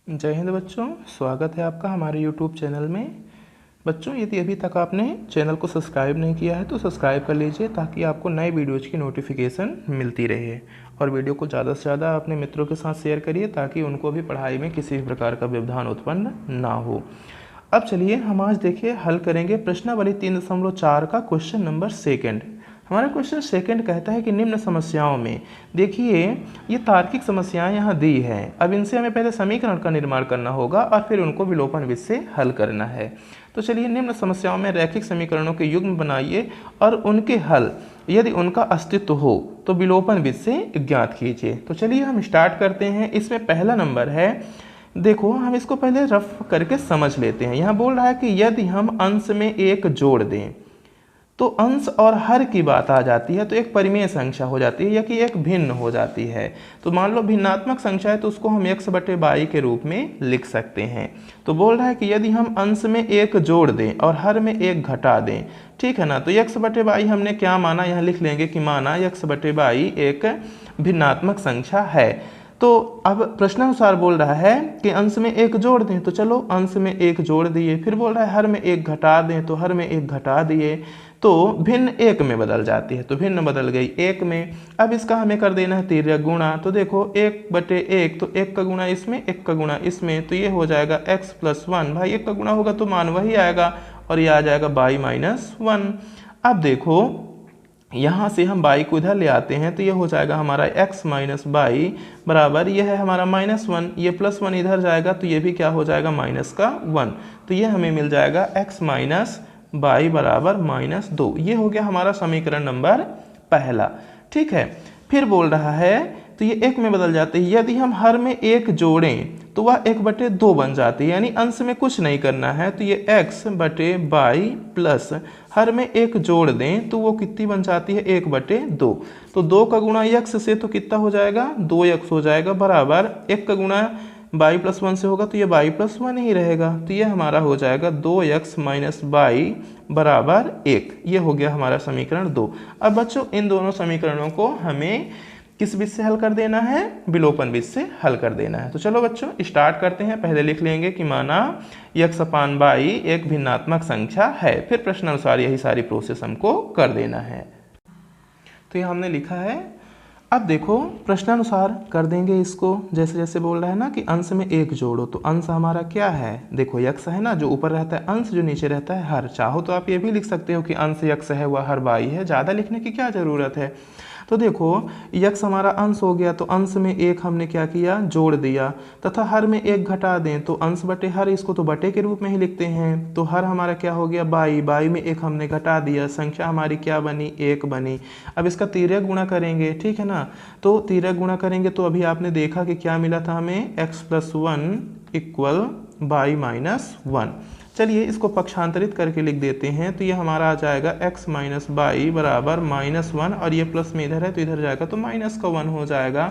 जय हिंद बच्चों, स्वागत है आपका हमारे YouTube चैनल में। बच्चों, यदि अभी तक आपने चैनल को सब्सक्राइब नहीं किया है तो सब्सक्राइब कर लीजिए ताकि आपको नए वीडियोज़ की नोटिफिकेशन मिलती रहे। और वीडियो को ज़्यादा से ज़्यादा अपने मित्रों के साथ शेयर करिए ताकि उनको भी पढ़ाई में किसी भी प्रकार का व्यवधान उत्पन्न ना हो। अब चलिए हम आज देखिए हल करेंगे प्रश्नावली 3.4 का क्वेश्चन नंबर सेकेंड। हमारा क्वेश्चन सेकंड कहता है कि निम्न समस्याओं में देखिए ये तार्किक समस्याएं यहाँ दी हैं। अब इनसे हमें पहले समीकरण का निर्माण करना होगा और फिर उनको विलोपन विधि से हल करना है। तो चलिए निम्न समस्याओं में रैखिक समीकरणों के युग्म बनाइए और उनके हल यदि उनका अस्तित्व हो तो विलोपन विधि से ज्ञात कीजिए। तो चलिए हम स्टार्ट करते हैं। इसमें पहला नंबर है, देखो हम इसको पहले रफ करके समझ लेते हैं। यहाँ बोल रहा है कि यदि हम अंश में एक जोड़ दें तो अंश और हर की बात आ जाती है तो एक परिमेय संख्या हो जाती है या कि एक भिन्न हो जाती है। तो मान लो भिन्नात्मक संख्या है तो उसको हम x/y के रूप में लिख सकते हैं। तो बोल रहा है कि यदि हम अंश में एक जोड़ दें और हर में एक घटा दें, ठीक है ना। तो x/y हमने क्या माना, यहाँ लिख लेंगे कि माना x/y एक भिन्नात्मक संख्या है। तो अब प्रश्नानुसार बोल रहा है कि अंश में एक जोड़ दें, तो चलो अंश में एक जोड़ दिए। फिर बोल रहा है हर में एक घटा दें, तो हर में एक घटा दिए। तो भिन्न एक में बदल जाती है, तो भिन्न बदल गई एक में। अब इसका हमें कर देना है तिर्यक गुणा। तो देखो 1/1, तो 1 का गुणा इसमें, 1 का गुणा इसमें, तो ये हो जाएगा x+1। भाई 1 का गुणा होगा तो मान वही आएगा और ये आ जाएगा y-1। अब देखो यहाँ से हम y को इधर ले आते हैं तो ये हो जाएगा हमारा x माइनस बाई बराबर, ये है हमारा -1, ये +1 इधर जाएगा तो ये भी क्या हो जाएगा -1। तो ये हमें मिल जाएगा x माइनस बाई बराबर -2। ये हो गया हमारा समीकरण नंबर पहला, ठीक है। फिर बोल रहा है तो ये एक में बदल जाते हैं। यदि हम हर में एक जोड़ें तो वह 1/2 बन जाती है, यानी अंश में कुछ नहीं करना है। तो ये x/y प्लस हर में एक जोड़ दें तो वो कितनी बन जाती है 1/2। तो 2 का गुणा x से तो कितना हो जाएगा 2x हो जाएगा बराबर 1 का गुणा y+1 से होगा तो ये y+1 ही रहेगा। तो ये हमारा हो जाएगा 2x माइनस y बराबर 1। ये हो गया हमारा समीकरण 2। अब बच्चों इन दोनों समीकरणों को हमें किस विधि से हल कर देना है, विलोपन विधि से हल कर देना है। तो चलो बच्चों स्टार्ट करते हैं। पहले लिख लेंगे कि माना x/y एक भिन्नात्मक संख्या है। फिर प्रश्नानुसार यही सारी प्रोसेस हमको कर देना है। तो ये हमने लिखा है। अब देखो प्रश्नानुसार कर देंगे इसको। जैसे जैसे बोल रहा है ना कि अंश में एक जोड़ो, तो अंश हमारा क्या है, देखो x है ना जो ऊपर रहता है, अंश जो नीचे रहता है हर। चाहो तो आप ये भी लिख सकते हो कि अंश x है वह हर y है, ज़्यादा लिखने की क्या ज़रूरत है। तो देखो x हमारा अंश हो गया तो अंश में एक हमने क्या किया जोड़ दिया, तथा हर में एक घटा दें तो अंश बटे हर, इसको तो बटे के रूप में ही लिखते हैं। तो हर हमारा क्या हो गया बाई में एक हमने घटा दिया, संख्या हमारी क्या बनी 1 बनी। अब इसका तिर्यक गुणा करेंगे, ठीक है ना। तो तिर्यक गुणा करेंगे तो अभी आपने देखा कि क्या मिला था हमें x+1 = y-1। चलिए इसको पक्षांतरित करके लिख देते हैं। तो ये हमारा आ जाएगा x माइनस बाई बराबर -1 और ये प्लस में इधर है तो इधर जाएगा तो -1 हो जाएगा।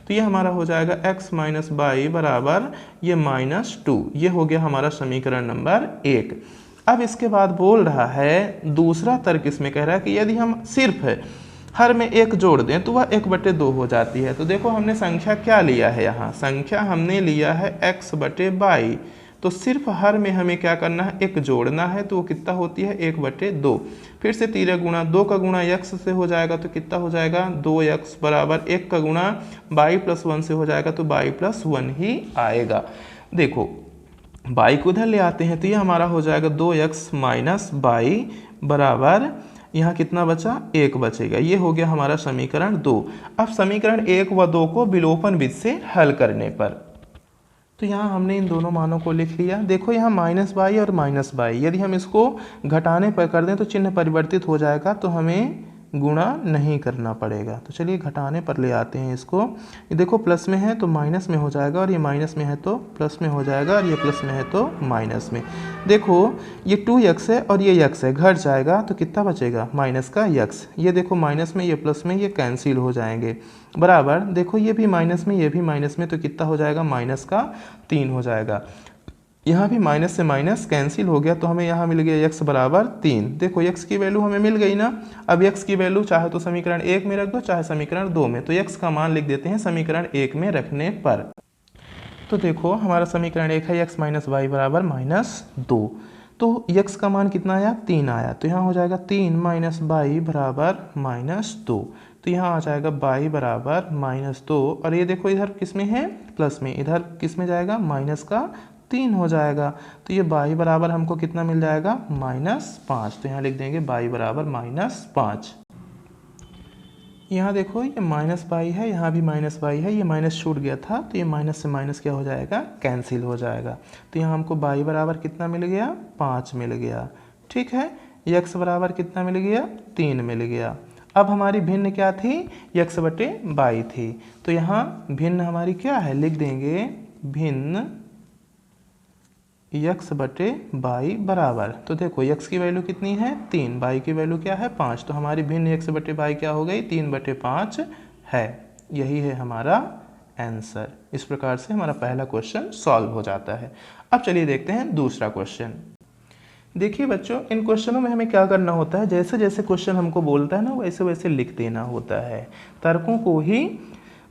तो ये हमारा हो जाएगा x माइनस बाई बराबर ये -2। ये हो गया हमारा समीकरण नंबर 1। अब इसके बाद बोल रहा है दूसरा तर्क इसमें कह रहा है कि यदि हम सिर्फ हर में एक जोड़ दें तो वह 1/2 हो जाती है। तो देखो हमने संख्या क्या लिया है, यहाँ संख्या हमने लिया है x/y। तो सिर्फ हर में हमें क्या करना है एक जोड़ना है, तो वो कितना होती है 1/2। फिर से तिर्यक गुणा, 2 का गुणा x से हो जाएगा तो कितना हो जाएगा 2x बराबर 1 का गुणा y+1 से हो जाएगा तो y+1 ही आएगा। देखो y को उधर ले आते हैं तो ये हमारा हो जाएगा 2x माइनस y बराबर यहाँ कितना बचा 1 बचेगा। ये हो गया हमारा समीकरण 2। अब समीकरण 1 व 2 को विलोपन विधि से हल करने पर तो यहाँ हमने इन दोनों मानों को लिख लिया। देखो यहाँ -y और -y, यदि हम इसको घटाने पर कर दें तो चिन्ह परिवर्तित हो जाएगा, तो हमें गुणा नहीं करना पड़ेगा। तो चलिए घटाने पर ले आते हैं इसको। ये देखो प्लस में है तो माइनस में हो जाएगा और ये माइनस में है तो प्लस में हो जाएगा और ये प्लस में है तो माइनस में। देखो ये 2x है और ये x है, घट जाएगा तो कितना बचेगा माइनस का x। ये देखो माइनस में ये प्लस में ये कैंसिल हो जाएंगे बराबर। देखो ये भी माइनस में ये भी माइनस में तो कितना हो जाएगा -3 हो जाएगा। यहाँ भी माइनस से माइनस कैंसिल हो गया तो हमें यहाँ मिल गया x बराबर 3। देखो x की वैल्यू हमें मिल गई ना। अब x की वैल्यू चाहे तो समीकरण 1 में रख दो चाहे समीकरण 2 में, तो x का मान लिख देते हैं समीकरण 1 में रखने पर। तो देखो हमारा समीकरण एक है x माइनस वाई बराबर -2। तो x का मान कितना आया 3 आया, तो यहाँ हो जाएगा 3 माइनस वाई बराबर -2। तो यहाँ आ जाएगा y बराबर -2 और ये देखो इधर किस में है प्लस में, इधर किस में जाएगा माइनस का 3 हो जाएगा। तो ये y बराबर हमको कितना मिल जाएगा -5। तो यहाँ लिख देंगे y बराबर -5। यहाँ देखो ये -y है, यहाँ भी -y है, ये माइनस छूट गया था तो ये माइनस से माइनस क्या हो जाएगा कैंसिल हो जाएगा। तो यहाँ हमको y बराबर कितना मिल गया 5 मिल गया। ठीक है, x बराबर कितना मिल गया 3 मिल गया। अब हमारी भिन्न क्या थी x बटे y थी, तो यहाँ भिन्न हमारी क्या है लिख देंगे भिन्न x बटे y बराबर, तो देखो x की वैल्यू कितनी है 3, y की वैल्यू क्या है 5, तो हमारी भिन्न x बटे y क्या हो गई 3/5 है। यही है हमारा आंसर। इस प्रकार से हमारा पहला क्वेश्चन सॉल्व हो जाता है। अब चलिए देखते हैं दूसरा क्वेश्चन। देखिए बच्चों, इन क्वेश्चनों में हमें क्या करना होता है, जैसे जैसे क्वेश्चन हमको बोलता है ना वैसे वैसे लिख देना होता है। तर्कों को ही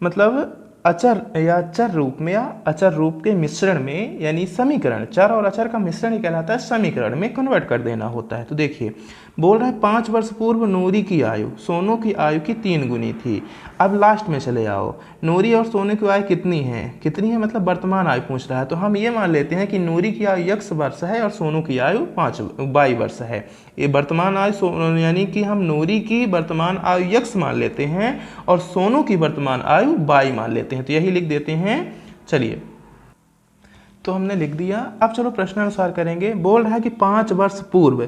मतलब अचर या चर रूप में या अचर रूप के मिश्रण में, यानी समीकरण, चर और अचर का मिश्रण ही कहलाता है, समीकरण में कन्वर्ट कर देना होता है। तो देखिए बोल रहा है 5 वर्ष पूर्व नूरी की आयु सोनू की आयु की 3 गुनी थी। अब लास्ट में चले आओ, नूरी और सोनू की आयु कितनी है मतलब वर्तमान आयु पूछ रहा है। तो हम ये मान लेते हैं कि नूरी की आयु x वर्ष है और सोनू की आयु 22 वर्ष है। ये वर्तमान आयु यानी कि हम नूरी की वर्तमान आयु x मान लेते हैं और सोनू की वर्तमान आयु y मान लेते हैं। तो यही लिख देते हैं। चलिए तो हमने लिख दिया। अब चलो प्रश्नानुसार करेंगे। बोल रहा है कि 5 वर्ष पूर्व,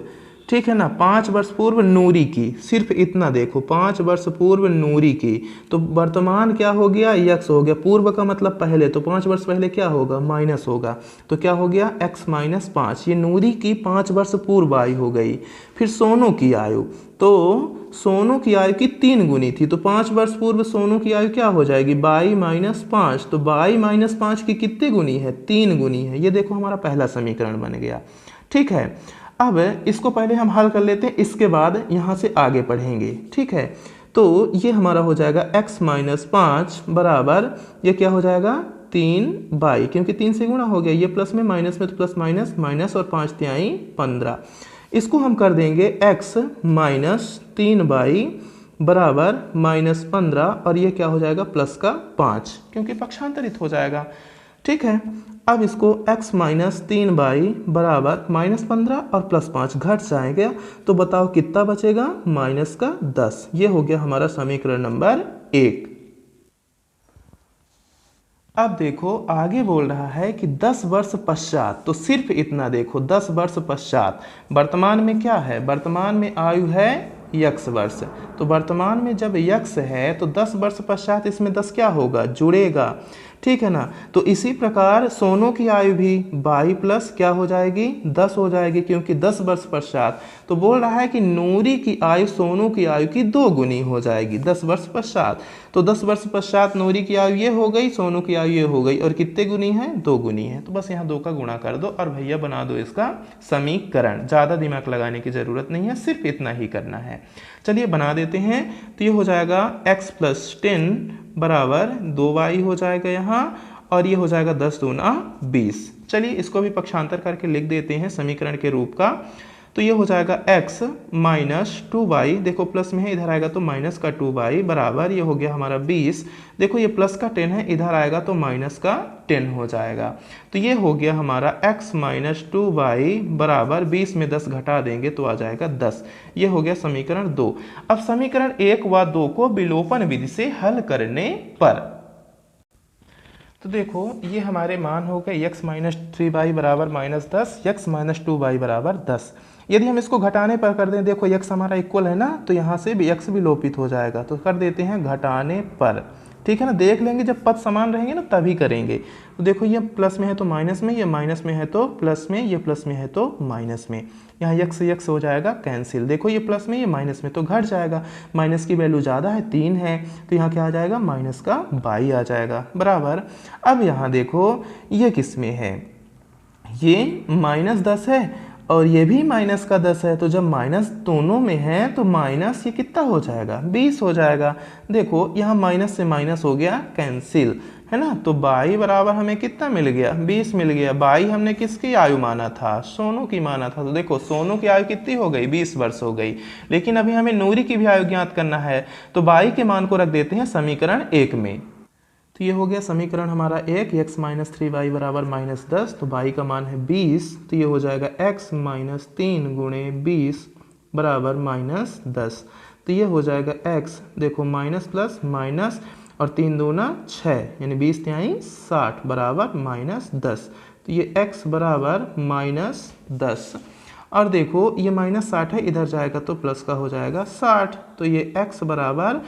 ठीक है ना, 5 वर्ष पूर्व नूरी की, सिर्फ इतना देखो 5 वर्ष पूर्व नूरी की, तो वर्तमान क्या हो गया x हो गया, पूर्व का मतलब पहले, तो 5 वर्ष पहले क्या होगा माइनस होगा, तो क्या हो गया x माइनस 5। ये नूरी की 5 वर्ष पूर्व आयु हो गई। फिर सोनू की आयु, तो सोनू की आयु की 3 गुनी थी, तो 5 वर्ष पूर्व सोनू की आयु क्या हो जाएगी y माइनस 5। तो y माइनस 5 की कितनी गुनी है 3 गुनी है। ये देखो हमारा पहला समीकरण बन गया। ठीक है, अब इसको पहले हम हल कर लेते हैं, इसके बाद यहाँ से आगे पढ़ेंगे। ठीक है, तो ये हमारा हो जाएगा x माइनस 5 बराबर, ये क्या हो जाएगा 3y, क्योंकि 3 से गुणा हो गया, ये प्लस में माइनस में तो प्लस माइनस माइनस और 5 तिहाई 15। इसको हम कर देंगे x माइनस 3y बराबर माइनस 15 और ये क्या हो जाएगा प्लस का 5, क्योंकि पक्षांतरित हो जाएगा। ठीक है, अब इसको x माइनस 3y बराबर माइनस 15 और प्लस 5 घट जाएगा, तो बताओ कितना बचेगा माइनस का 10। ये हो गया हमारा समीकरण नंबर 1। अब देखो आगे बोल रहा है कि 10 वर्ष पश्चात, तो सिर्फ इतना देखो 10 वर्ष पश्चात, वर्तमान में क्या है, वर्तमान में आयु है x वर्ष, तो वर्तमान में जब x है तो 10 वर्ष पश्चात इसमें 10 क्या होगा जुड़ेगा। ठीक है ना, तो इसी प्रकार सोनू की आयु भी y प्लस क्या हो जाएगी 10 हो जाएगी, क्योंकि 10 वर्ष पश्चात, तो बोल रहा है कि नूरी की आयु सोनू की आयु की 2 गुनी हो जाएगी 10 वर्ष पश्चात। तो 10 वर्ष पश्चात नूरी की आयु ये हो गई, सोनू की आयु ये हो गई, और कितने गुनी है 2 गुनी है। तो बस यहाँ 2 का गुणा कर दो और भैया बना दो इसका समीकरण। ज़्यादा दिमाग लगाने की ज़रूरत नहीं है, सिर्फ इतना ही करना है। चलिए बना देते हैं। तो ये हो जाएगा x प्लस 10 बराबर 2y हो जाएगा यहाँ, और ये हो जाएगा 10 दूना 20। चलिए इसको भी पक्षांतर करके लिख देते हैं समीकरण के रूप का। तो ये हो जाएगा x माइनस 2y, देखो प्लस में है इधर आएगा तो माइनस का 2y बराबर, ये हो गया हमारा 20। देखो ये प्लस का 10 है, इधर आएगा तो माइनस का 10 हो जाएगा। तो ये हो गया हमारा x माइनस 2y बराबर 20 में 10 घटा देंगे तो आ जाएगा 10। ये हो गया समीकरण 2। अब समीकरण 1 व 2 को विलोपन विधि से हल करने पर, तो देखो ये हमारे मान हो गए x माइनस 3y बराबर माइनस 10, x माइनस 2y बराबर 10। यदि हम इसको घटाने पर कर दें, देखो x हमारा इक्वल है ना, तो यहाँ से भी x विलोपित हो जाएगा, तो कर देते हैं घटाने पर। ठीक है ना, देख लेंगे जब पद समान रहेंगे ना तभी करेंगे। तो देखो ये प्लस में है तो माइनस में, ये माइनस में है तो प्लस में, ये प्लस में है तो माइनस में, यहाँ x हो जाएगा कैंसिल। देखो ये प्लस में ये माइनस में तो घट जाएगा, माइनस की वैल्यू ज़्यादा है 3 है, तो यहाँ क्या आ जाएगा माइनस का y आ जाएगा बराबर। अब यहाँ देखो ये किस में है, ये माइनस 10 है और ये भी माइनस का 10 है, तो जब माइनस दोनों में है तो माइनस ये कितना हो जाएगा 20 हो जाएगा। देखो यहाँ माइनस से माइनस हो गया कैंसिल। है ना। तो बाई बराबर हमें कितना मिल गया, 20 मिल गया। बाई हमने किसकी आयु माना था, सोनू की माना था। तो देखो सोनू की आयु कितनी हो गई, 20 वर्ष हो गई। लेकिन अभी हमें नूरी की भी आयु ज्ञात करना है, तो बाई के मान को रख देते हैं समीकरण 1 में। तो ये हो गया समीकरण हमारा 1, x माइनस 3y बराबर -10। तो बाई का मान है 20, तो ये हो जाएगा x माइनस 3 गुणे 20 बराबर -10। तो ये हो जाएगा x, देखो माइनस प्लस माइनस और 3 दूना 6, यानी 20 तिहाई 60 बराबर -10। तो ये x बराबर -10। और देखो ये -60 है, इधर जाएगा तो प्लस का हो जाएगा 60। तो ये x बराबर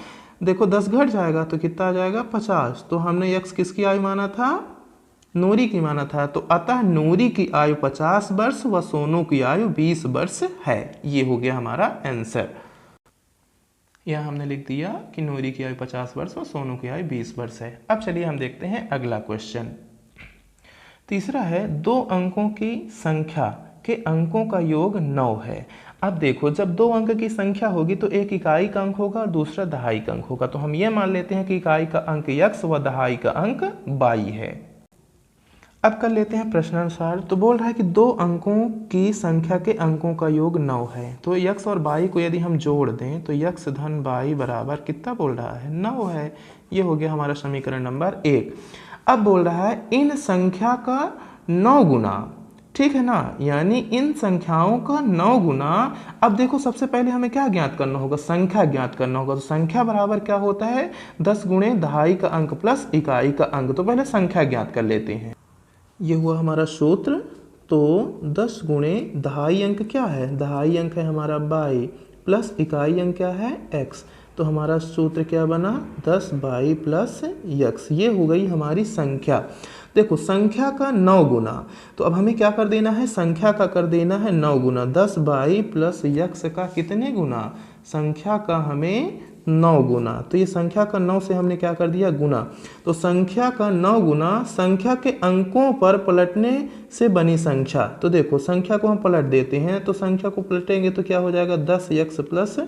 देखो 10 घट जाएगा तो कितना आ जाएगा 50। तो हमने x किसकी आयु माना था, नूरी की माना था। तो अतः नूरी की आयु 50 वर्ष व सोनू की आयु 20 वर्ष है। ये हो गया हमारा आंसर। यह हमने लिख दिया कि नूरी की आयु 50 वर्ष और सोनू की आयु 20 वर्ष है। अब चलिए हम देखते हैं अगला क्वेश्चन। तीसरा है 2 अंकों की संख्या के अंकों का योग 9 है। अब देखो जब 2 अंक की संख्या होगी तो एक इकाई का अंक होगा और दूसरा दहाई का अंक होगा। तो हम ये मान लेते हैं कि इकाई का अंक x व दहाई का अंक y है। अब कर लेते हैं प्रश्नानुसार। तो बोल रहा है कि 2 अंकों की संख्या के अंकों का योग 9 है। तो x और y को यदि हम जोड़ दें तो x धन y बराबर कितना बोल रहा है, 9 है। ये हो गया हमारा समीकरण नंबर 1। अब बोल रहा है इन संख्या का 9 गुना, ठीक है ना, यानी इन संख्याओं का 9 गुना। अब देखो सबसे पहले हमें क्या ज्ञात करना होगा, संख्या ज्ञात करना होगा। तो संख्या बराबर क्या होता है, 10 गुणे दहाई का अंक प्लस इकाई का अंक। तो पहले संख्या ज्ञात कर लेते हैं। ये हुआ हमारा सूत्र। तो 10 गुणे दहाई अंक क्या है, दहाई अंक है हमारा y प्लस इकाई अंक क्या है x। तो हमारा सूत्र क्या बना, 10y प्लस x। ये हो गई हमारी संख्या। देखो संख्या का 9 गुना, तो अब हमें क्या कर देना है, संख्या का कर देना है 9 गुना। 10y प्लस x का कितने गुना, संख्या का हमें 9 गुना। तो ये संख्या का 9 से हमने क्या कर दिया, गुना। तो संख्या का 9 गुना संख्या के अंकों पर पलटने से बनी संख्या। तो देखो संख्या को हम पलट देते हैं, तो संख्या को पलटेंगे तो क्या हो जाएगा, 10x प्लस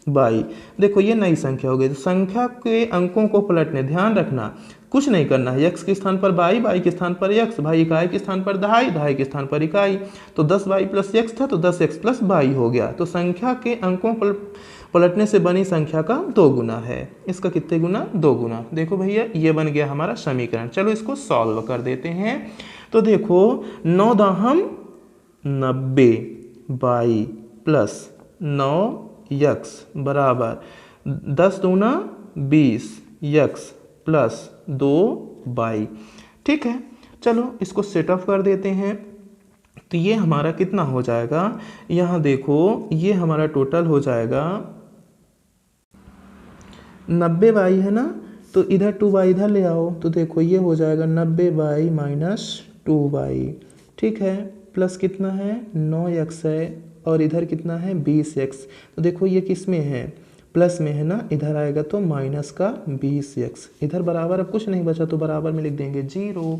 y। देखो ये नई संख्या हो गई। तो संख्या के अंकों को पलटने, ध्यान रखना कुछ नहीं करना है, x के स्थान पर y के स्थान पर x, भाई इकाई के स्थान पर दहाई के स्थान पर इकाई। तो 10y प्लस x था तो 10x प्लस y हो गया। तो संख्या के अंकों पर पलटने से बनी संख्या का 2 गुना है। इसका कितने गुना, 2 गुना। देखो भैया ये बन गया हमारा समीकरण। चलो इसको सॉल्व कर देते हैं। तो देखो 9 दाहम 90 y प्लस 9x बराबर 10 दूना 20 x प्लस 2y। ठीक है, चलो इसको सेटअप कर देते हैं। तो ये हमारा कितना हो जाएगा, यहाँ देखो ये हमारा टोटल हो जाएगा 90y है ना। तो इधर 2y इधर ले आओ, तो देखो ये हो जाएगा 90y माइनस 2y। ठीक है, प्लस कितना है 9x है और इधर कितना है 20x। तो देखो ये किस में है, प्लस में है ना, इधर आएगा तो माइनस का 20x। इधर बराबर, अब कुछ नहीं बचा तो बराबर में लिख देंगे 0।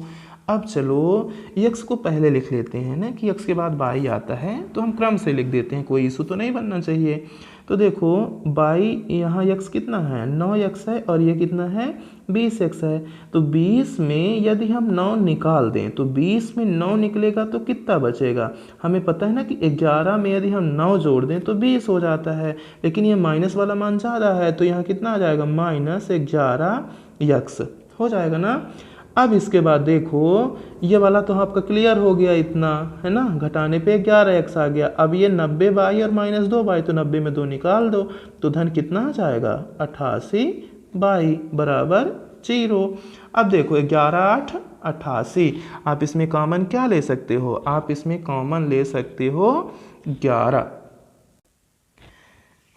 अब चलो x को पहले लिख लेते हैं ना कि x के बाद y आता है, तो हम क्रम से लिख देते हैं, कोई इशू तो नहीं बनना चाहिए। तो देखो y यहाँ x कितना है 9x है और ये कितना है 20x है। तो 20 में यदि हम 9 निकाल दें तो 20 में 9 निकलेगा तो कितना बचेगा, हमें पता है ना कि 11 में यदि हम 9 जोड़ दें तो 20 हो जाता है। लेकिन ये माइनस वाला मान ज़्यादा है तो यहाँ कितना आ जाएगा -11x हो जाएगा ना। अब इसके बाद देखो ये वाला तो आपका क्लियर हो गया, इतना है ना, घटाने पे 11x आ गया। अब ये 90y और -2y, तो 90 में 2 निकाल दो तो धन कितना आ जाएगा 88y बराबर 0। अब देखो 11 8 88, आप इसमें कॉमन क्या ले सकते हो, आप इसमें कॉमन ले सकते हो 11।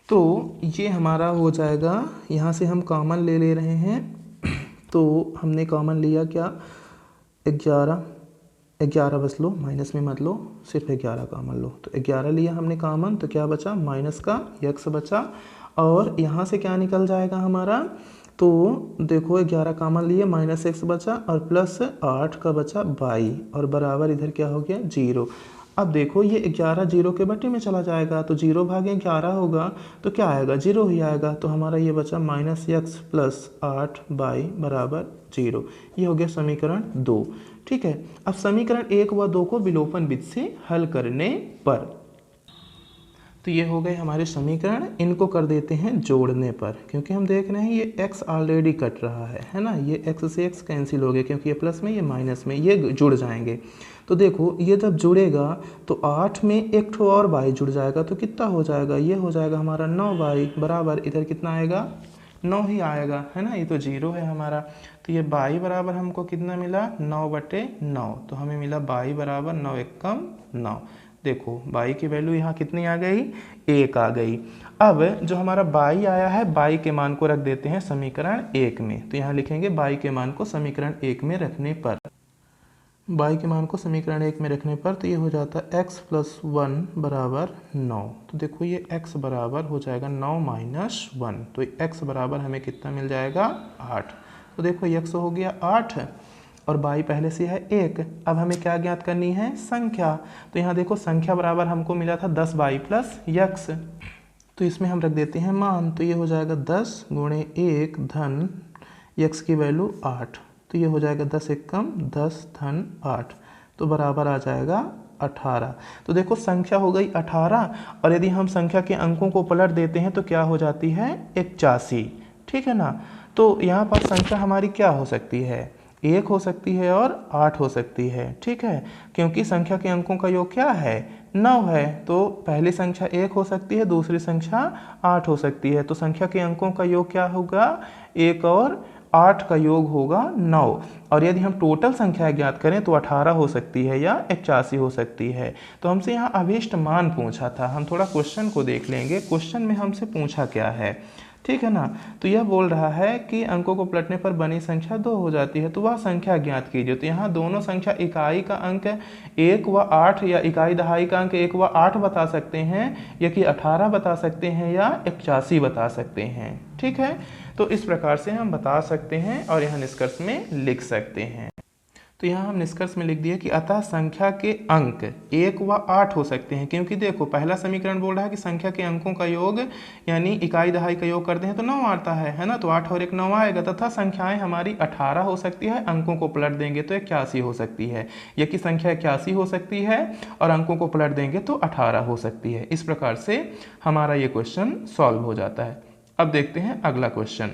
तो ये हमारा हो जाएगा, यहाँ से हम कॉमन ले रहे हैं। तो हमने कॉमन लिया क्या 11 बस लो, माइनस में मत लो, सिर्फ 11 कॉमन लो। तो 11 लिया हमने कॉमन, तो क्या बचा माइनस का x बचा। और यहाँ से क्या निकल जाएगा हमारा, तो देखो 11 कॉमन लिए -x बचा और प्लस 8 का बचा y और बराबर इधर क्या हो गया 0। अब देखो ये 11 जीरो के बट्टे में चला जाएगा, तो 0 भागे 11 होगा तो क्या आएगा, 0 ही आएगा। तो हमारा ये बचा -x प्लस 8y बराबर 0। ये हो गया समीकरण 2। ठीक है, अब समीकरण 1 व 2 को विलोपन विधि से हल करने पर, तो ये हो गए हमारे समीकरण। इनको कर देते हैं जोड़ने पर, क्योंकि हम देख रहे हैं ये x ऑलरेडी कट रहा है ना, ये x से x कैंसिल हो गए, क्योंकि ये प्लस में ये माइनस में ये जुड़ जाएंगे। तो देखो ये जब जुड़ेगा तो 8 में एक ठो और y जुड़ जाएगा, तो कितना हो जाएगा, ये हो जाएगा हमारा 9y बराबर, इधर कितना आएगा, 9 ही आएगा, है ना, ये तो 0 है हमारा। तो ये y बराबर हमको कितना मिला, 9/9। तो हमें मिला y बराबर 9 एकम 9। देखो y की वैल्यू यहाँ कितनी आ गई, 1 आ गई। अब जो हमारा y आया है, y के मान को रख देते हैं समीकरण 1 में। तो यहाँ लिखेंगे y के मान को समीकरण 1 में रखने पर, y के मान को समीकरण 1 में रखने पर, तो ये हो जाता है x + 1 बराबर 9। तो देखो ये x बराबर हो जाएगा 9 - 1, तो x बराबर हमें कितना मिल जाएगा, 8। तो देखो x हो गया 8 और y पहले से है 1। अब हमें क्या ज्ञात करनी है, संख्या। तो यहाँ देखो संख्या बराबर हमको मिला था 10y + x, तो इसमें हम रख देते हैं मान। तो ये हो जाएगा 10 × 1 धन x की वैल्यू 8, तो ये हो जाएगा 10 एकम 10 धन 8, तो बराबर आ जाएगा 18। तो देखो संख्या हो गई 18, और यदि हम संख्या के अंकों को पलट देते हैं तो क्या हो जाती है, 81। ठीक है ना। तो यहाँ पर संख्या हमारी क्या हो सकती है, 1 हो सकती है और 8 हो सकती है। ठीक है, क्योंकि संख्या के अंकों का योग क्या है, 9 है। तो पहली संख्या 1 हो सकती है, दूसरी संख्या 8 हो सकती है। तो संख्या के अंकों का योग क्या होगा, 1 और 8 का योग होगा 9। और यदि हम टोटल संख्या ज्ञात करें तो 18 हो सकती है या 81 हो सकती है। तो हमसे यहाँ अभीष्ट मान पूछा था, हम थोड़ा क्वेश्चन को देख लेंगे, क्वेश्चन में हमसे पूछा क्या है। ठीक है ना। तो यह बोल रहा है कि अंकों को पलटने पर बनी संख्या 2 हो जाती है, तो वह संख्या ज्ञात कीजिए। तो यहाँ दोनों संख्या इकाई का अंक 1 व 8 या इकाई दहाई का अंक 1 व 8 बता सकते हैं, या कि 18 बता सकते हैं या 81 बता सकते हैं। ठीक है, तो इस प्रकार से हम बता सकते हैं और यहाँ निष्कर्ष में लिख सकते हैं। तो यहाँ हम निष्कर्ष में लिख दिए कि अतः संख्या के अंक 1 व 8 हो सकते हैं, क्योंकि देखो पहला समीकरण बोल रहा है कि संख्या के अंकों का योग यानी इकाई दहाई का योग करते हैं तो 9 आता है ना, तो 8 और 1 9 आएगा। तथा संख्याएं हमारी 18 हो सकती है, अंकों को पलट देंगे तो 81 हो सकती है, या कि संख्या 81 हो सकती है और अंकों को पलट देंगे तो 18 हो सकती है। इस प्रकार से हमारा ये क्वेश्चन सॉल्व हो जाता है। अब देखते हैं अगला क्वेश्चन।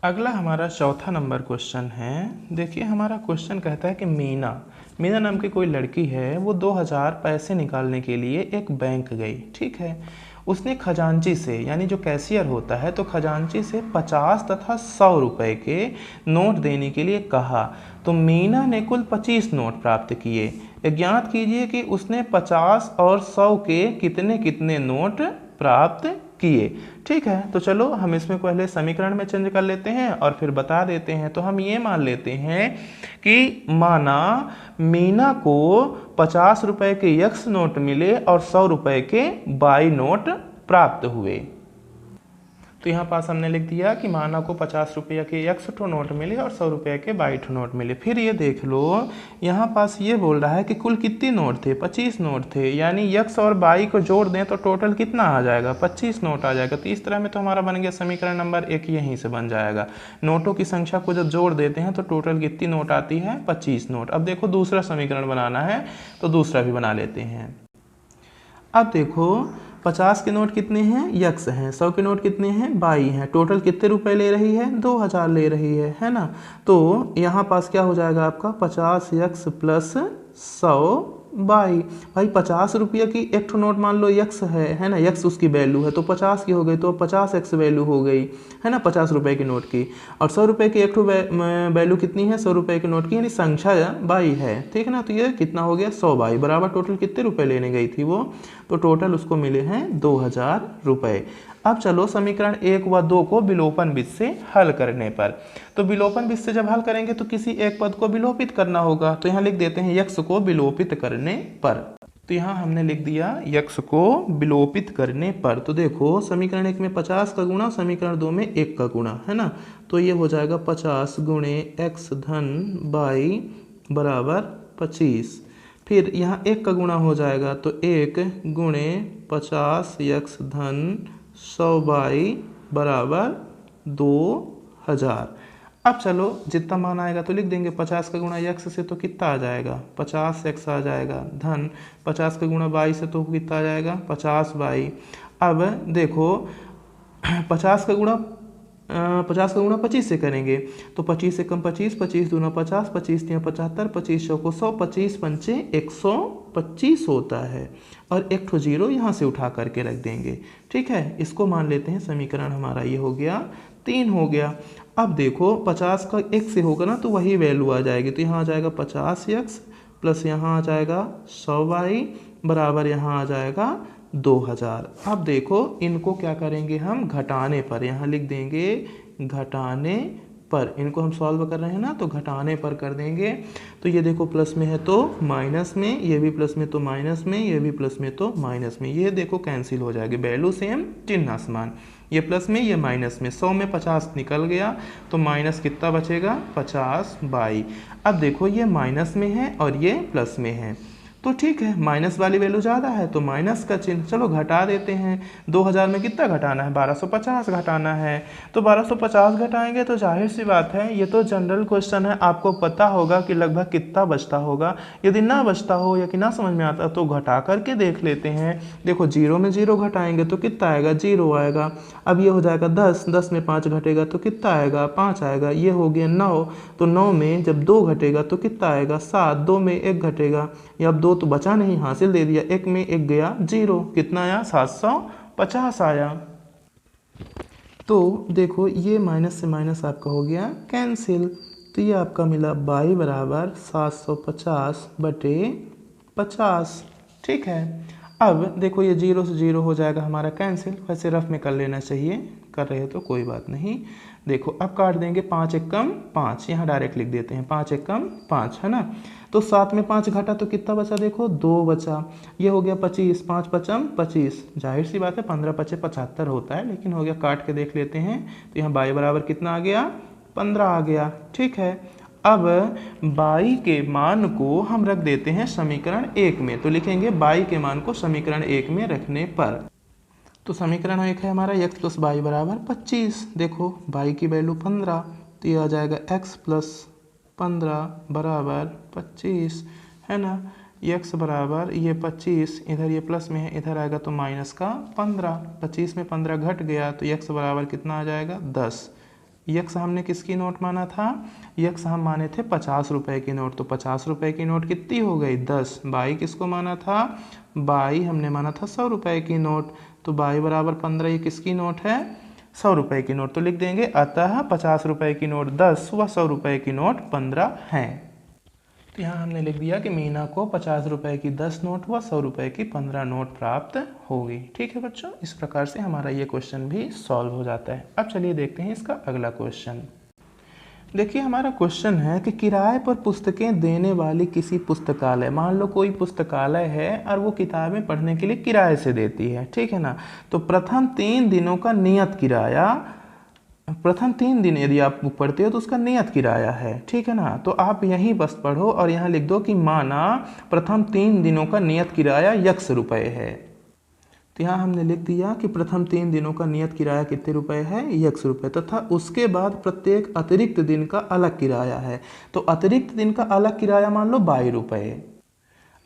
अगला हमारा चौथा नंबर क्वेश्चन है। देखिए हमारा क्वेश्चन कहता है कि मीना नाम की कोई लड़की है, वो 2000 पैसे निकालने के लिए एक बैंक गई। ठीक है, उसने खजांची से यानी जो कैशियर होता है, तो खजांची से 50 तथा 100 रुपए के नोट देने के लिए कहा। तो मीना ने कुल 25 नोट प्राप्त किए। ज्ञात कीजिए कि उसने 50 और 100 के कितने कितने नोट प्राप्त किए। ठीक है, तो चलो हम इसमें पहले समीकरण में चेंज कर लेते हैं और फिर बता देते हैं। तो हम ये मान लेते हैं कि माना मीना को 50 रुपए के x नोट मिले और 100 रुपए के y नोट प्राप्त हुए। तो यहाँ पास हमने लिख दिया कि माना को 50 रुपये के x ठो नोट मिले और 100 रुपये के y ठो नोट मिले। फिर ये देख लो यहाँ पास ये बोल रहा है कि कुल कितने नोट थे, 25 नोट थे, यानी x और y को जोड़ दें तो टोटल कितना आ जाएगा, 25 नोट आ जाएगा। तो इस तरह में तो हमारा बन गया समीकरण नंबर 1 यहीं से बन जाएगा। नोटों की संख्या को जब जोड़ देते हैं तो टोटल कितनी नोट आती है, 25 नोट। अब देखो दूसरा समीकरण बनाना है तो दूसरा भी बना लेते हैं। अब देखो 50 के नोट कितने हैं, x हैं, 100 के नोट कितने हैं, y हैं, टोटल कितने रुपए ले रही है, 2000 ले रही है ना। तो यहाँ पास क्या हो जाएगा आपका 50x प्लस 100 y। भाई 50 रुपये की एक ठो नोट मान लो x है ना, x उसकी वैल्यू है तो 50 की हो गई, तो 50x वैल्यू हो गई है ना 50 रुपये की नोट की। और 100 रुपये की एक ठो वैल्यू कितनी है, 100 रुपये की नोट की, यानी संख्या y है। ठीक है ना, तो ये कितना हो गया 100 y बराबर टोटल कितने रुपए लेने गई थी वो, तो टोटल उसको मिले हैं 2000 रुपये। अब चलो समीकरण 1 व 2 को विलोपन विधि से हल करने पर, तो विलोपन विधि से जब हल करेंगे तो किसी एक पद को विलोपित करना होगा। तो यहाँ लिख देते हैं x को विलोपित करने पर। तो यहाँ हमने लिख दिया x को विलोपित करने पर। तो देखो समीकरण 1 में 50 का गुणा, समीकरण 2 में 1 का गुणा है ना, तो ये हो जाएगा 50 गुणे x धन y बराबर 25। फिर यहाँ 1 का गुणा हो जाएगा तो 1 गुणे 50x धन 100y बराबर 2000। अब चलो जितना मान आएगा तो लिख देंगे। 50 का गुणा x से तो कितना आ जाएगा 50x आ जाएगा, धन 50 का गुणा y से तो कितना आ जाएगा 50y। अब देखो 50 का गुणा 25 से करेंगे तो 25 से कम 25, 25 दूना 50, 25 तिया 75, 25 चौको 100, 25 पंचे 125 होता है और एक ठो जीरो यहाँ से उठा करके रख देंगे। ठीक है, इसको मान लेते हैं समीकरण हमारा ये हो गया 3 हो गया। अब देखो 50 का x से होगा ना तो वही वैल्यू आ जाएगी, तो यहाँ आ जाएगा 50x प्लस यहाँ आ जाएगा 100y बराबर यहाँ आ जाएगा 2000। अब देखो इनको क्या करेंगे हम घटाने पर, यहाँ लिख देंगे घटाने पर। इनको हम सॉल्व कर रहे हैं ना तो घटाने पर कर देंगे। तो ये देखो प्लस में है तो माइनस में, ये भी प्लस में तो माइनस में, ये भी प्लस में तो माइनस में, ये देखो कैंसिल हो जाएगी, वैल्यू सेम चिन्ह आसमान। ये प्लस में ये माइनस में, 100 में 50 निकल गया तो माइनस कितना बचेगा 50/। अब देखो ये माइनस में है और ये प्लस में है तो ठीक है, माइनस वाली वैल्यू ज़्यादा है तो माइनस का चिन्ह, चलो घटा देते हैं। 2000 में कितना घटाना है 1250 घटाना है, तो 1250 घटाएंगे तो जाहिर सी बात है ये तो जनरल क्वेश्चन है, आपको पता होगा कि लगभग कितना बचता होगा। यदि ना बचता हो या कि ना समझ में आता तो घटा करके देख लेते हैं। देखो 0 में 0 घटाएंगे तो कितना आएगा 0 आएगा। अब ये हो जाएगा 10, 10 में 5 घटेगा तो कितना आएगा 5 आएगा। ये हो गया 9, तो 9 में जब 2 घटेगा तो कितना आएगा 7, 2 में 1 घटेगा, या अब 2 तो बचा नहीं, हासिल दे दिया, 1 में 1 गया 0, कितना आया 750 आया। तो देखो ये माइनस से माइनस आपका हो गया कैंसिल, तो ये आपका मिला y बराबर 750/50। ठीक है, अब देखो ये 0 से 0 हो जाएगा हमारा कैंसिल, वैसे रफ में कर लेना चाहिए, कर रहे हो तो कोई बात नहीं। देखो अब काट देंगे, 5 एकम 5, यहाँ डायरेक्ट लिख देते हैं 5 एकम 5 है ना। तो 7 में 5 घटा तो कितना बचा, देखो 2 बचा। ये हो गया 25, 5 पचम 25, जाहिर सी बात है 15 पचे 75 होता है, लेकिन हो गया, काट के देख लेते हैं। तो यहाँ y बराबर कितना आ गया 15 आ गया। ठीक है, अब y के मान को हम रख देते हैं समीकरण 1 में, तो लिखेंगे y के मान को समीकरण 1 में रखने पर। तो समीकरण 1 है हमारा x प्लस y बराबर 25। देखो y की वैल्यू 15, तो ये आ जाएगा x प्लस 15 बराबर 25 है ना। x बराबर ये 25, इधर ये प्लस में है, इधर आएगा तो माइनस का 15, 25 में 15 घट गया तो x बराबर कितना आ जाएगा 10। यक्स हमने किसकी नोट माना था, यक्स हम माने थे 50 रुपए की नोट, तो 50 रुपए की नोट कितनी हो गई 10। बाई किसको माना था, बाई हमने माना था 100 रुपए की नोट, तो बाई बराबर 15, ये किसकी नोट है 100 रुपए की नोट, तो लिख देंगे अतः 50 रुपए की नोट 10 व 100 रुपए की नोट 15 है। तो यहाँ हमने लिख दिया कि मीना को 50 रुपए की 10 नोट व 100 रुपए की 15 नोट प्राप्त होगी। ठीक है बच्चों, इस प्रकार से हमारा ये क्वेश्चन भी सॉल्व हो जाता है। अब चलिए देखते हैं इसका अगला क्वेश्चन। देखिए हमारा क्वेश्चन है कि किराए पर पुस्तकें देने वाली किसी पुस्तकालय, मान लो कोई पुस्तकालय है और वो किताबें पढ़ने के लिए किराए से देती है, ठीक है ना। तो प्रथम 3 दिनों का नियत किराया, प्रथम 3 दिन यदि आप पढ़ते हो तो उसका नियत किराया है, ठीक है ना। तो आप यहीं बस पढ़ो और यहाँ लिख दो कि माना प्रथम 3 दिनों का नियत किराया x रुपए है। तो यहाँ हमने लिख दिया कि प्रथम 3 दिनों का नियत किराया कितने रुपए है x रुपए, तथा उसके बाद प्रत्येक अतिरिक्त दिन का अलग किराया है। तो अतिरिक्त दिन का अलग किराया मान लो 22 रुपये।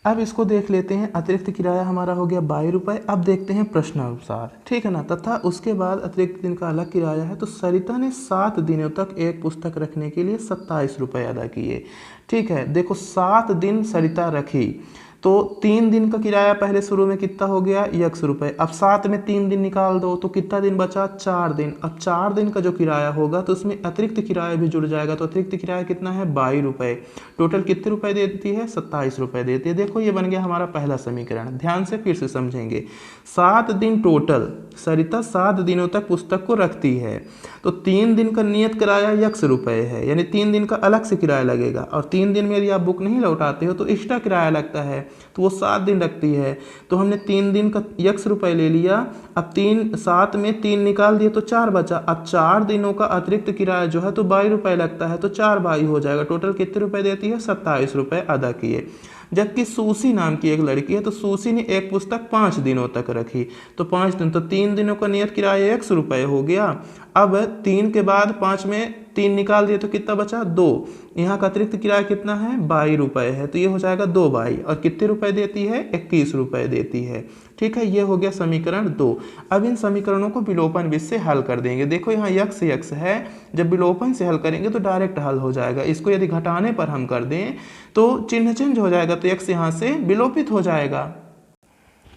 अब इसको देख लेते हैं, अतिरिक्त किराया हमारा हो गया 22 रुपये। अब देखते हैं प्रश्नानुसार, ठीक है ना। तथा उसके बाद अतिरिक्त दिन का अलग किराया है, तो सरिता ने 7 दिनों तक एक पुस्तक रखने के लिए 27 रुपये अदा किए। ठीक है, देखो 7 दिन सरिता रखी, तो 3 दिन का किराया पहले शुरू में कितना हो गया x रुपये। अब 7 में 3 दिन निकाल दो तो कितना दिन बचा 4 दिन। अब 4 दिन का जो किराया होगा तो उसमें अतिरिक्त किराया भी जुड़ जाएगा, तो अतिरिक्त किराया कितना है 22 रुपये। टोटल कितने रुपए देती है 27 रुपये देती है। देखो ये बन गया हमारा पहला समीकरण। ध्यान से फिर से समझेंगे, 7 दिन टोटल सरिता 7 दिनों तक पुस्तक को रखती है, तो 3 दिन का नियत किराया x रुपये है, यानी 3 दिन का अलग से किराया लगेगा। और 3 दिन में यदि आप बुक नहीं लौटाते हो तो एक्स्ट्रा किराया लगता है। तो वो 7 दिन रखती है। तो हमने 3 दिन का x रुपये ले लिया। अब 7 में 3 निकाल दिए तो 4 बचा। अब 4 दिनों का अतिरिक्त किराया जो है तो 22 रुपये लगता है, तो 4 22 हो जाएगा। टोटल कितने रुपए देती है? 27 रुपये अदा किए। जबकि सूसी नाम की एक लड़की है, तो सूसी ने एक पुस्तक 5 दिनों तक रखी। तो 5 दिन, तो 3 दिनों का नियत किराया x रुपये हो गया। अब 3 के बाद 5 में 3 निकाल दिए तो कितना बचा? 2। यहाँ का अतिरिक्त किराया कितना है? 22 रुपये है, तो ये हो जाएगा 2 22। और कितने रुपए देती है? 21 रुपये देती है। ठीक है, ये हो गया समीकरण 2। अब इन समीकरणों को विलोपन विधि से हल कर देंगे। देखो यहाँ x है, जब विलोपन से हल करेंगे तो डायरेक्ट हल हो जाएगा। इसको यदि घटाने पर हम कर दें तो चिन्ह चेंज हो जाएगा, तो x यहाँ से विलोपित हो जाएगा।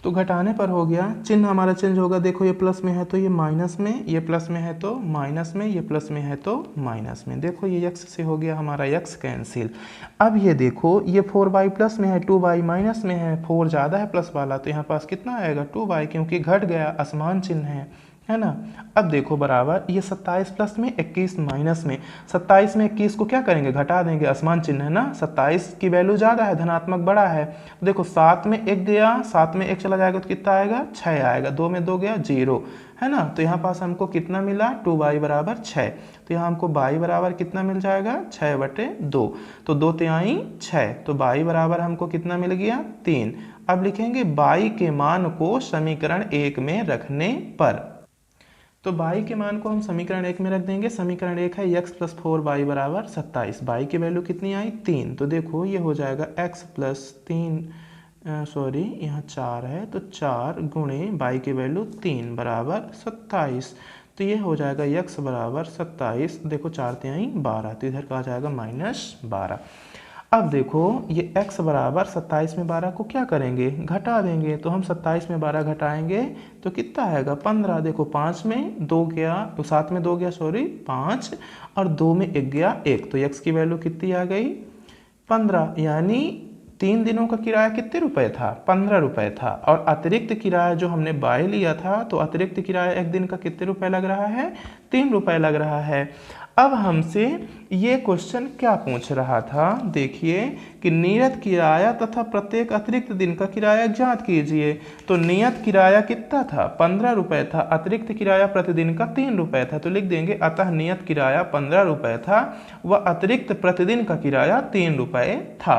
तो घटाने पर हो गया, चिन्ह हमारा चेंज होगा। देखो ये प्लस में है तो ये माइनस में, ये प्लस में है तो माइनस में, ये प्लस में है तो माइनस में। देखो ये x से हो गया हमारा x कैंसिल। अब ये देखो ये 4y प्लस में है, 2y माइनस में है, 4 ज़्यादा है प्लस वाला, तो यहाँ पास कितना आएगा? 2y, क्योंकि घट गया, असमान चिन्ह है ना। अब देखो बराबर ये 27 प्लस में 21 माइनस में। 27 में 21 को क्या करेंगे? घटा देंगे, असमान चिन्ह है ना। 27 की वैल्यू ज़्यादा है, धनात्मक बड़ा है। तो देखो 7 में 1 गया, 7 में 1 चला जाएगा तो कितना आएगा? 6 आएगा। 2 में 2 गया 0, है ना। तो यहाँ पास हमको कितना मिला? 2y बराबर 6। तो यहाँ हमको y बराबर कितना मिल जाएगा? 6/2। तो 2 तिहाई 6, तो y बराबर हमको कितना मिल गया? 3। अब लिखेंगे y के मान को समीकरण 1 में रखने पर। तो y के मान को हम समीकरण 1 में रख देंगे। समीकरण 1 है x + 4y बराबर 27। y की वैल्यू कितनी आई? 3। तो देखो ये हो जाएगा x + 3, सॉरी यहाँ 4 है, तो 4 गुणे y की वैल्यू 3 बराबर 27। तो ये हो जाएगा x बराबर 27। देखो 4 तिहाई 12, तो इधर का आ जाएगा -12। अब देखो ये x बराबर 27 में 12 को क्या करेंगे? घटा देंगे। तो हम 27 में 12 घटाएंगे तो कितना आएगा? 15। देखो 5 में 2 गया, तो 7 में 2 गया, सॉरी 5, और 2 में 1 गया 1, तो x की वैल्यू कितनी आ गई? 15। यानी 3 दिनों का किराया कितने रुपए था? 15 रुपये था। और अतिरिक्त किराया जो हमने बाय लिया था, तो अतिरिक्त किराया एक दिन का कितने रुपए लग रहा है? 3 रुपये लग रहा है। अब हमसे ये क्वेश्चन क्या पूछ रहा था? देखिए कि नियत किराया तथा प्रत्येक अतिरिक्त दिन का किराया ज्ञात कीजिए। तो नियत किराया कितना था? 15 रुपये था। अतिरिक्त किराया प्रतिदिन का 3 रुपये था, तो लिख देंगे अतः नियत किराया 15 रुपये था व अतिरिक्त प्रतिदिन का किराया 3 रुपये था।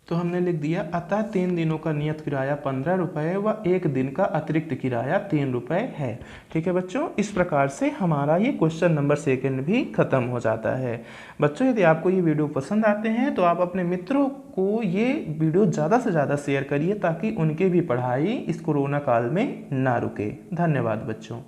तो हमने लिख दिया अतः 3 दिनों का नियत किराया 15 रुपये व 1 दिन का अतिरिक्त किराया 3 रुपये है। ठीक है बच्चों, इस प्रकार से हमारा ये क्वेश्चन नंबर 2 भी खत्म हो जाता है। बच्चों यदि आपको ये वीडियो पसंद आते हैं तो आप अपने मित्रों को ये वीडियो ज़्यादा से ज़्यादा शेयर करिए, ताकि उनके भी पढ़ाई इस कोरोना काल में ना रुके। धन्यवाद बच्चों।